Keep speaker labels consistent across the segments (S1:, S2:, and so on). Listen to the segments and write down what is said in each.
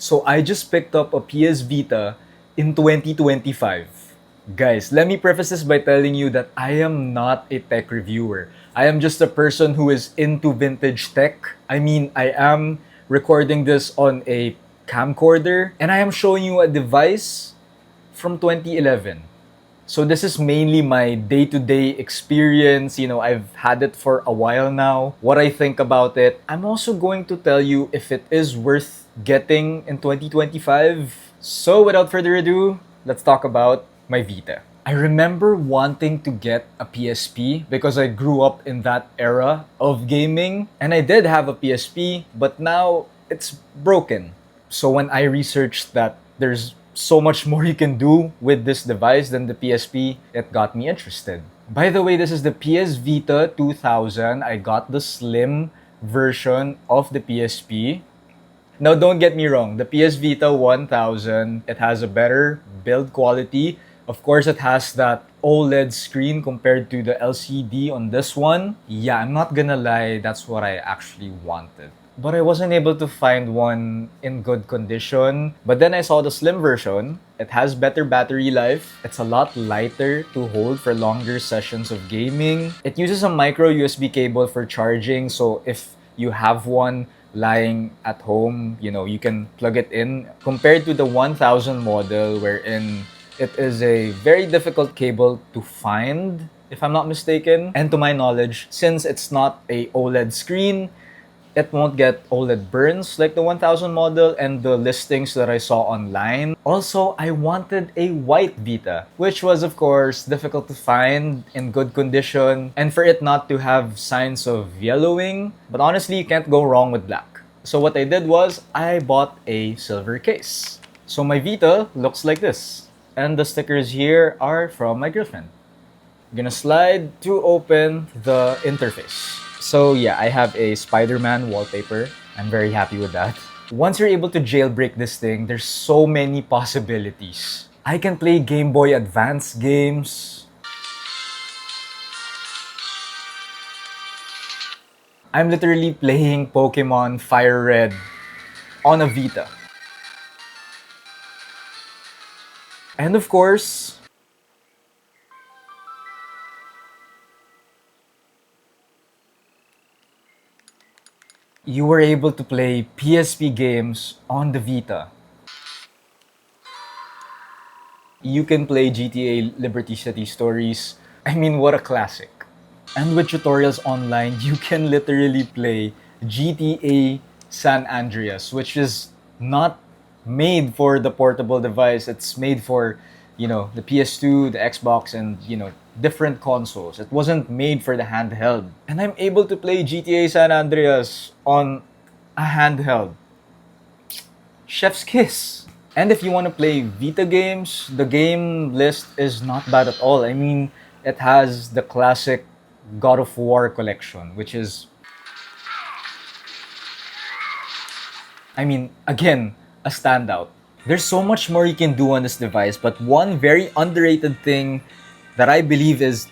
S1: So I just picked up a PS Vita in 2025. Guys, let me preface this by telling you that I am not a tech reviewer. I am just a person who is into vintage tech. I mean, I am recording this on a camcorder and I am showing you a device from 2011. So this is mainly my day-to-day experience. I've had it for a while now. What I think about it. I'm also going to tell you if it is worth getting in 2025. So without further ado, let's talk about my Vita. I remember wanting to get a PSP because I grew up in that era of gaming. And I did have a PSP, but now it's broken. So when I researched that there's so much more you can do with this device than the PSP, it got me interested. By the way, this is the PS Vita 2000. I got the slim version of the PSP. Now, don't get me wrong, the PS Vita 1000, it has a better build quality. Of course, it has that OLED screen compared to the LCD on this one. Yeah, I'm not gonna lie, that's what I actually wanted. But I wasn't able to find one in good condition. But then I saw the slim version. It has better battery life. It's a lot lighter to hold for longer sessions of gaming. It uses a micro USB cable for charging. So if you have one lying at home, you can plug it in. Compared to the 1000 model wherein it is a very difficult cable to find, if I'm not mistaken. And to my knowledge, since it's not a OLED screen, it won't get OLED burns like the 1000 model and the listings that I saw online. Also, I wanted a white Vita, which was of course difficult to find in good condition and for it not to have signs of yellowing. But honestly, you can't go wrong with black. So what I did was I bought a silver case. So my Vita looks like this. And the stickers here are from my girlfriend. I'm gonna slide to open the interface. So yeah, I have a Spider-Man wallpaper. I'm very happy with that. Once you're able to jailbreak this thing, there's so many possibilities. I can play Game Boy Advance games. I'm literally playing Pokemon Fire Red on a Vita. And of course, you were able to play PSP games on the Vita. You can play GTA Liberty City Stories. I mean, what a classic. And with tutorials online, you can literally play GTA San Andreas, which is not made for the portable device. It's made for, the PS2, the Xbox, and, different consoles. It wasn't made for the handheld. And I'm able to play GTA San Andreas on a handheld. Chef's kiss. And if you want to play Vita games, the game list is not bad at all. I mean, it has the classic God of War collection, which is, again, a standout. There's so much more you can do on this device, but one very underrated thing that I believe is,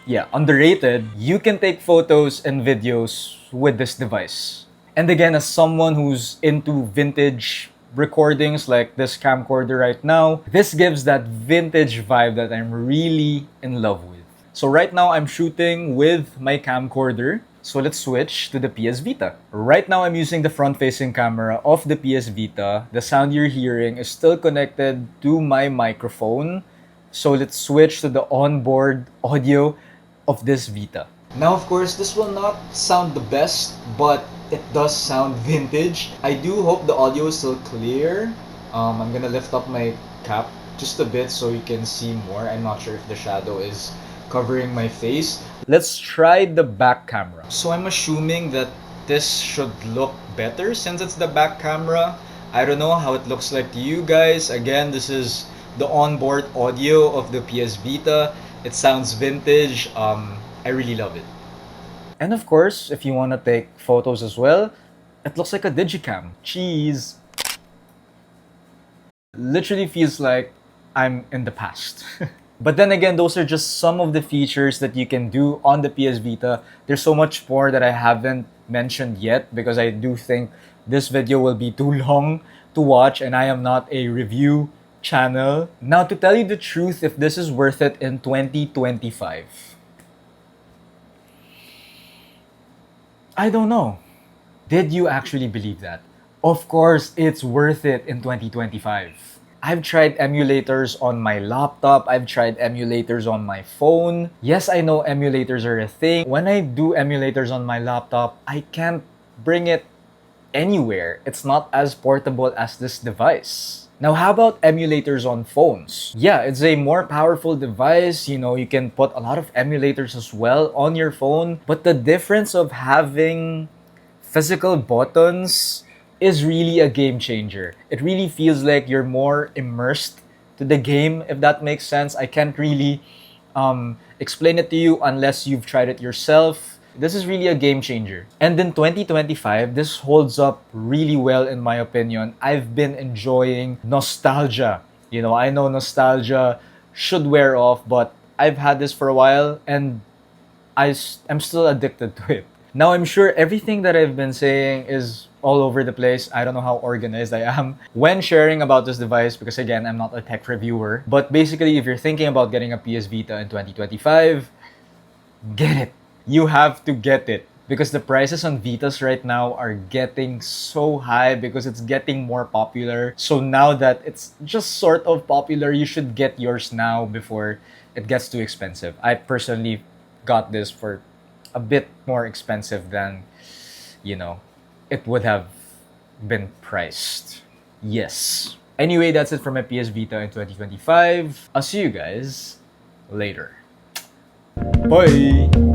S1: underrated, you can take photos and videos with this device. And again, as someone who's into vintage recordings like this camcorder right now, this gives that vintage vibe that I'm really in love with. So right now I'm shooting with my camcorder. So let's switch to the PS Vita. Right now I'm using the front-facing camera of the PS Vita. The sound you're hearing is still connected to my microphone. So let's switch to the onboard audio of this Vita. Now, of course, this will not sound the best, but it does sound vintage. I do hope the audio is still clear. I'm gonna lift up my cap just a bit so you can see more. I'm not sure if the shadow is covering my face. Let's try the back camera. So I'm assuming that this should look better since it's the back camera. I don't know how it looks like to you guys. Again, this is the onboard audio of the PS Vita. It sounds vintage. I really love it. And of course, if you want to take photos as well, it looks like a digicam. Cheese. Literally feels like I'm in the past. But then again, those are just some of the features that you can do on the PS Vita. There's so much more that I haven't mentioned yet because I do think this video will be too long to watch, and I am not a review channel. Now, to tell you the truth, if this is worth it in 2025, I don't know. Did you actually believe that? Of course, it's worth it in 2025. I've tried emulators on my laptop. I've tried emulators on my phone. Yes, I know emulators are a thing. When I do emulators on my laptop, I can't bring it anywhere. It's not as portable as this device. Now, how about emulators on phones? Yeah, it's a more powerful device. You know, you can put a lot of emulators as well on your phone. But the difference of having physical buttons is really a game changer. It really feels like you're more immersed to the game, if that makes sense. I can't really explain it to you unless you've tried it yourself. This is really a game changer. And in 2025, this holds up really well in my opinion. I've been enjoying nostalgia. You know, I know nostalgia should wear off, but I've had this for a while and I'm still addicted to it. Now, I'm sure everything that I've been saying is all over the place. I don't know how organized I am when sharing about this device because, again, I'm not a tech reviewer. But basically, if you're thinking about getting a PS Vita in 2025, get it. You have to get it because the prices on Vitas right now are getting so high because it's getting more popular. So now that it's just sort of popular, you should get yours now before it gets too expensive. I personally got this for a bit more expensive than, you know, it would have been priced. Yes. Anyway, that's it for my PS Vita in 2025. I'll see you guys later. Bye!